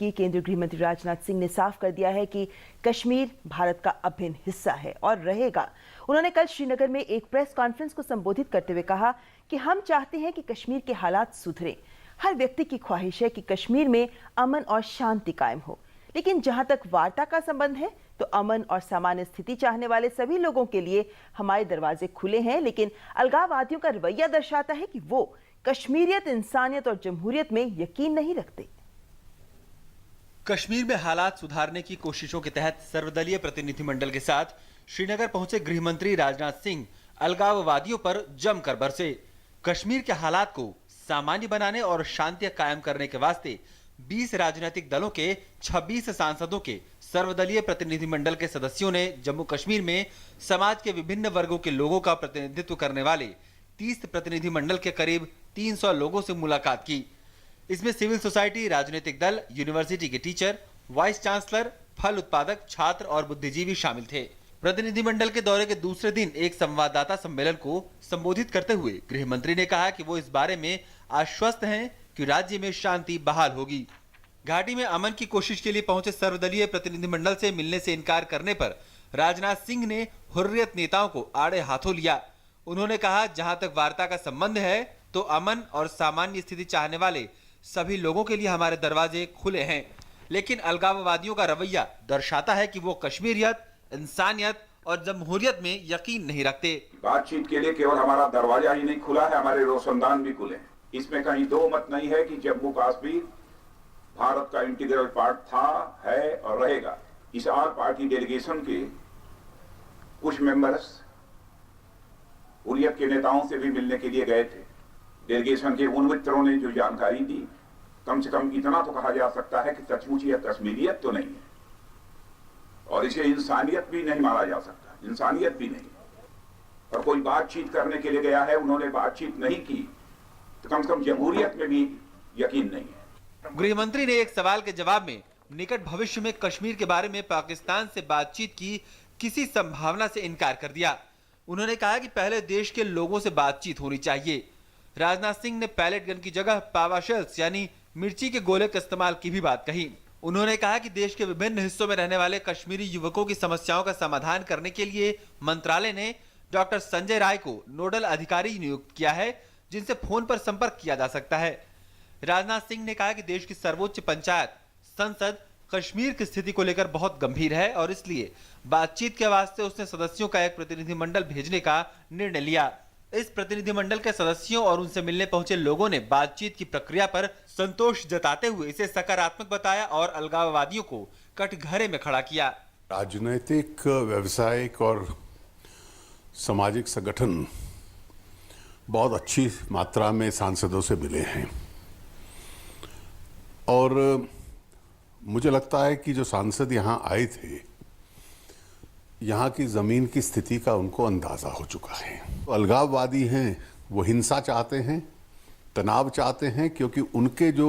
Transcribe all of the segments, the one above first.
की केंद्रीय गृह मंत्री राजनाथ सिंह ने साफ कर दिया है कि कश्मीर भारत का अभिन्न हिस्सा है और रहेगा। उन्होंने कल श्रीनगर में एक प्रेस कॉन्फ्रेंस को संबोधित करते हुए कहा कि हम चाहते हैं कि कश्मीर के हालात सुधरें। हर व्यक्ति की ख्वाहिश है कि कश्मीर में अमन और शांति कायम हो, लेकिन जहां तक वार्ता का संबंध है तो अमन और सामान्य स्थिति चाहने वाले सभी लोगों के लिए हमारे दरवाजे खुले हैं। लेकिन अलगाववादियों का रवैया दर्शाता है कि वो कश्मीरियत, इंसानियत और जमहूरियत में यकीन नहीं रखते। कश्मीर में हालात सुधारने की कोशिशों के तहत सर्वदलीय प्रतिनिधिमंडल के साथ श्रीनगर पहुंचे गृह मंत्री राजनाथ सिंह अलगाववादियों पर जमकर बरसे। कश्मीर के हालात को सामान्य बनाने और शांति कायम करने के वास्ते 20 राजनीतिक दलों के 26 सांसदों के सर्वदलीय प्रतिनिधिमंडल के सदस्यों ने जम्मू कश्मीर में समाज के विभिन्न वर्गों के लोगों का प्रतिनिधित्व करने वाले 30 प्रतिनिधिमंडल के करीब 300 लोगों से मुलाकात की। इसमें सिविल सोसाइटी, राजनीतिक दल, यूनिवर्सिटी के टीचर, वाइस चांसलर, फल उत्पादक, छात्र और बुद्धिजीवी शामिल थे। प्रतिनिधिमंडल के दौरे के दूसरे दिन एक संवाददाता सम्मेलन को संबोधित करते हुए गृह मंत्री ने कहा कि वो इस बारे में आश्वस्त हैं कि राज्य में शांति बहाल होगी। घाटी में अमन की कोशिश के लिए पहुंचे सर्वदलीय प्रतिनिधिमंडल से मिलने से इनकार करने पर राजनाथ सिंह ने हुर्रियत नेताओं को आड़े हाथों लिया। उन्होंने कहा, जहां तक वार्ता का संबंध है तो अमन और सामान्य स्थिति चाहने वाले सभी लोगों के लिए हमारे दरवाजे खुले हैं, लेकिन अलगाववादियों का रवैया दर्शाता है कि वो कश्मीरियत, इंसानियत और जमहूरियत में यकीन नहीं रखते। बातचीत के लिए केवल हमारा दरवाजा ही नहीं खुला है, हमारे रोशनदान भी खुले हैं। इसमें कहीं दो मत नहीं है कि जम्मू कश्मीर भारत का इंटीग्रल पार्ट था, है और रहेगा। इस आर पार्टी डेलीगेशन के कुछ मेंबर्स हुर्रियत के नेताओं से भी मिलने के लिए गए थे। डेलीगेशन के उन मित्रों ने जो जानकारी दी, कम से कम इतना तो कहा जा सकता है कि सचमुच यह कश्मीरियत तो नहीं है और इसे इंसानियत भी नहीं माना जा सकता, इंसानियत भी नहीं। और कोई बातचीत करने के लिए गया है, उन्होंने बातचीत नहीं की तो कम से कम जमहूरियत में भी यकीन नहीं है। गृह मंत्री ने एक सवाल के जवाब में निकट भविष्य में कश्मीर के बारे में पाकिस्तान से बातचीत की किसी संभावना से इनकार कर दिया। उन्होंने कहा कि पहले देश के लोगों से बातचीत होनी चाहिए। राजनाथ सिंह ने पैलेट गन की जगह पावा शेल्स यानी मिर्ची के गोले का इस्तेमाल की भी बात कही। उन्होंने कहा कि देश के विभिन्न हिस्सों में रहने वाले कश्मीरी युवकों की समस्याओं का समाधान करने के लिए मंत्रालय ने डॉक्टर संजय राय को नोडल अधिकारी नियुक्त किया है, जिनसे फोन पर संपर्क किया जा सकता है। राजनाथ सिंह ने कहा कि देश की सर्वोच्च पंचायत, संसद कश्मीर की स्थिति को लेकर बहुत गंभीर है और इसलिए बातचीत के वास्ते उसने सदस्यों का एक प्रतिनिधिमंडल भेजने का निर्णय लिया। इस प्रतिनिधिमंडल के सदस्यों और उनसे मिलने पहुंचे लोगों ने बातचीत की प्रक्रिया पर संतोष जताते हुए इसे सकारात्मक बताया और अलगाववादियों को कटघरे में खड़ा किया। राजनीतिक, व्यवसायिक और सामाजिक संगठन बहुत अच्छी मात्रा में सांसदों से मिले हैं और मुझे लगता है कि जो सांसद यहाँ आए थे, यहाँ की जमीन की स्थिति का उनको अंदाजा हो चुका है। तो अलगाववादी हैं, वो हिंसा चाहते हैं, तनाव चाहते हैं, क्योंकि उनके जो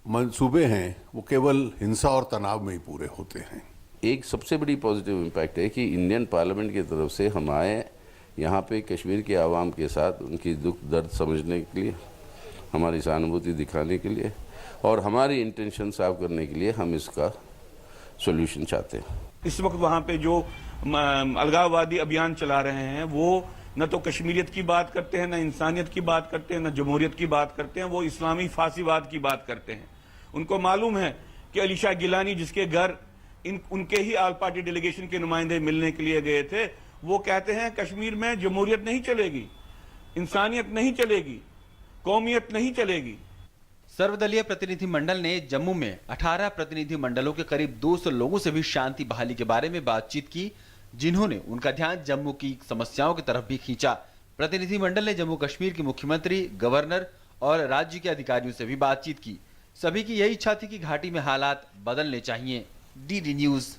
मंसूबे हैं वो केवल हिंसा और तनाव में ही पूरे होते हैं। एक सबसे बड़ी पॉजिटिव इम्पैक्ट है कि इंडियन पार्लियामेंट की तरफ से हम आए यहाँ पे कश्मीर के आवाम के साथ उनकी दुख दर्द समझने के लिए, हमारी सहानुभूति दिखाने के लिए और हमारी इंटेंशन साफ करने के लिए हम इसका सॉल्यूशन चाहते हैं। इस वक्त वहाँ पे जो अलगाववादी अभियान चला रहे हैं वो न तो कश्मीरियत की बात करते हैं, न इंसानियत की बात करते हैं, न जमहूरियत की बात करते हैं, वो इस्लामी फासीवाद की बात करते हैं। उनको मालूम है कि अली शाह गिलानी, जिसके घर उनके ही आल पार्टी डेलीगेशन के नुमाइंदे मिलने के लिए गए थे, वो कहते हैं कश्मीर में जमहूरियत नहीं चलेगी, इंसानियत नहीं चलेगी, कौमियत नहीं चलेगी। सर्वदलीय प्रतिनिधिमंडल ने जम्मू में 18 प्रतिनिधिमंडलों के करीब 200 लोगों से भी शांति बहाली के बारे में बातचीत की, जिन्होंने उनका ध्यान जम्मू की समस्याओं की तरफ भी खींचा। प्रतिनिधिमंडल ने जम्मू कश्मीर के मुख्यमंत्री, गवर्नर और राज्य के अधिकारियों से भी बातचीत की। सभी की यही इच्छा थी कि घाटी में हालात बदलने चाहिए। DD news.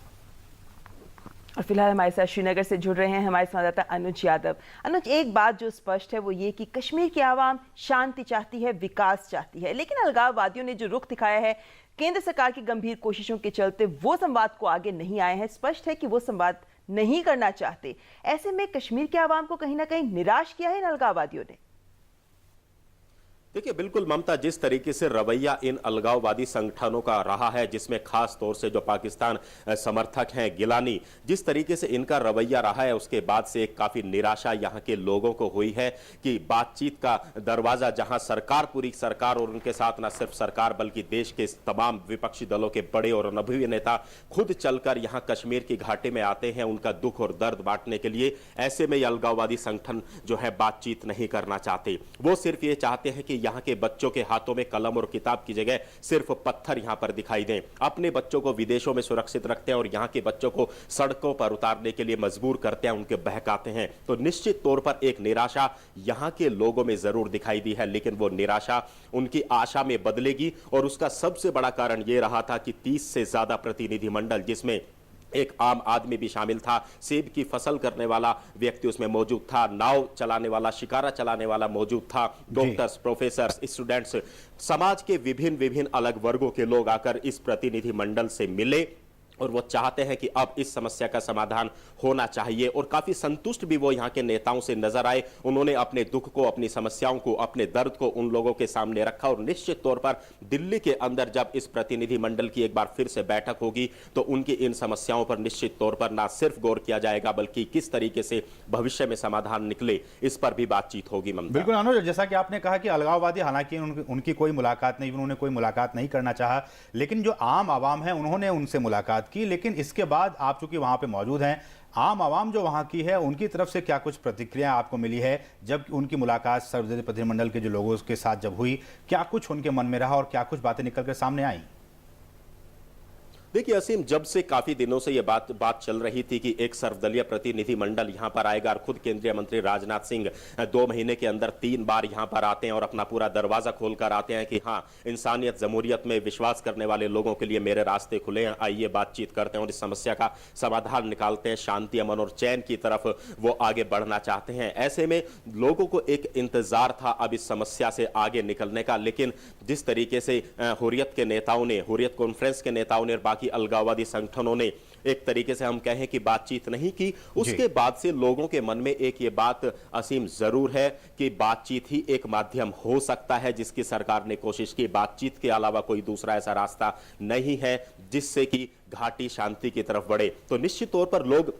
और फिलहाल हमारे साथ श्रीनगर से जुड़ रहे हैं हमारे संवाददाता अनुज यादव। अनुज, एक बात जो स्पष्ट है वो ये कि कश्मीर की आवाम शांति चाहती है, विकास चाहती है, लेकिन अलगाववादियों ने जो रुख दिखाया है केंद्र सरकार की गंभीर कोशिशों के चलते वो संवाद को आगे नहीं आए हैं। स्पष्ट है कि वो संवाद नहीं करना चाहते। ऐसे में कश्मीर के आवाम को कहीं ना कहीं निराश किया है इन अलगाववादियों ने। देखिए बिल्कुल ममता, जिस तरीके से रवैया इन अलगाववादी संगठनों का रहा है, जिसमें खास तौर से जो पाकिस्तान समर्थक हैं गिलानी, जिस तरीके से इनका रवैया रहा है, उसके बाद से एक काफी निराशा यहाँ के लोगों को हुई है कि बातचीत का दरवाजा जहां सरकार, पूरी सरकार और उनके साथ न सिर्फ सरकार बल्कि देश के तमाम विपक्षी दलों के बड़े और अनुभवी नेता खुद चलकर यहाँ कश्मीर की घाटी में आते हैं उनका दुख और दर्द बांटने के लिए। ऐसे में ये अलगाववादी संगठन जो है बातचीत नहीं करना चाहते, वो सिर्फ ये चाहते हैं कि यहाँ के बच्चों के हाथों में कलम और किताब की जगह सिर्फ पत्थर यहाँ पर दिखाई दें। अपने बच्चों को विदेशों में सुरक्षित रखते हैं और यहाँ के बच्चों को सड़कों पर उतारने के लिए मजबूर करते हैं, उनके बहकाते हैं। तो निश्चित तौर पर एक निराशा यहाँ के लोगों में जरूर दिखाई दी है, लेकिन वो निराशा उनकी आशा में बदलेगी। और उसका सबसे बड़ा कारण यह रहा था कि 30 से ज्यादा प्रतिनिधिमंडल, जिसमें एक आम आदमी भी शामिल था, सेब की फसल करने वाला व्यक्ति उसमें मौजूद था, नाव चलाने वाला, शिकारा चलाने वाला मौजूद था, डॉक्टर्स, प्रोफेसर्स, स्टूडेंट्स, समाज के विभिन्न अलग वर्गों के लोग आकर इस प्रतिनिधि मंडल से मिले और वो चाहते हैं कि अब इस समस्या का समाधान होना चाहिए। और काफी संतुष्ट भी वो यहाँ के नेताओं से नजर आए। उन्होंने अपने दुख को, अपनी समस्याओं को, अपने दर्द को उन लोगों के सामने रखा। और निश्चित तौर पर दिल्ली के अंदर जब इस प्रतिनिधि मंडल की एक बार फिर से बैठक होगी तो उनकी इन समस्याओं पर निश्चित तौर पर ना सिर्फ गौर किया जाएगा बल्कि किस तरीके से भविष्य में समाधान निकले, इस पर भी बातचीत होगी। ममता, बिल्कुल अनुज, जैसा कि आपने कहा कि अलगाववादी, हालांकि उनकी कोई मुलाकात नहीं, उन्होंने कोई मुलाकात नहीं करना चाहा, लेकिन जो आम आवाम है उन्होंने उनसे मुलाकात की। लेकिन इसके बाद आप चूंकि वहां पे मौजूद हैं, आम आवाम जो वहां की है उनकी तरफ से क्या कुछ प्रतिक्रिया आपको मिली है जब उनकी मुलाकात सर्वदलीय प्रतिनिधिमंडल के जो लोगों के साथ जब हुई, क्या कुछ उनके मन में रहा और क्या कुछ बातें निकल कर सामने आई? देखिए असीम, जब से काफी दिनों से यह बात चल रही थी कि एक सर्वदलीय प्रतिनिधि मंडल यहां पर आएगा और खुद केंद्रीय मंत्री राजनाथ सिंह 2 महीने के अंदर 3 बार यहां पर आते हैं और अपना पूरा दरवाजा खोलकर आते हैं कि हाँ, इंसानियत, जमहूरियत में विश्वास करने वाले लोगों के लिए मेरे रास्ते खुले हैं, आइए बातचीत करते हैं और इस समस्या का समाधान निकालते हैं, शांति, अमन और चैन की तरफ वो आगे बढ़ना चाहते हैं। ऐसे में लोगों को एक इंतजार था अब इस समस्या से आगे निकलने का। लेकिन जिस तरीके से हुर्रियत के नेताओं ने, हुर्रियत कॉन्फ्रेंस के नेताओं ने, बाकी अलगाववादी संगठनों ने एक तरीके से हम कहें कि बातचीत नहीं की, उसके बाद से लोगों के मन में एक ये बात असीम जरूर है कि बातचीत ही एक माध्यम हो सकता है जिसकी सरकार ने कोशिश की। बातचीत के अलावा कोई दूसरा ऐसा रास्ता नहीं है जिससे कि घाटी शांति की तरफ बढ़े। तो निश्चित तौर पर लोग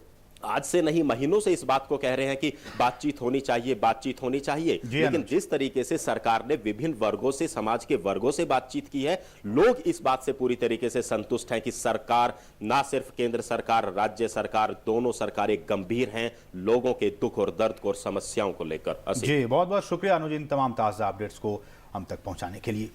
आज से नहीं, महीनों से इस बात को कह रहे हैं कि बातचीत होनी चाहिए, बातचीत होनी चाहिए। लेकिन जिस तरीके से सरकार ने विभिन्न वर्गों से, समाज के वर्गों से बातचीत की है, लोग इस बात से पूरी तरीके से संतुष्ट हैं कि सरकार, ना सिर्फ केंद्र सरकार, राज्य सरकार, दोनों सरकारें गंभीर हैं लोगों के दुख और दर्द को और समस्याओं को लेकर। जी बहुत बहुत शुक्रिया अनुज, इन तमाम ताजा अपडेट्स को हम तक पहुंचाने के लिए।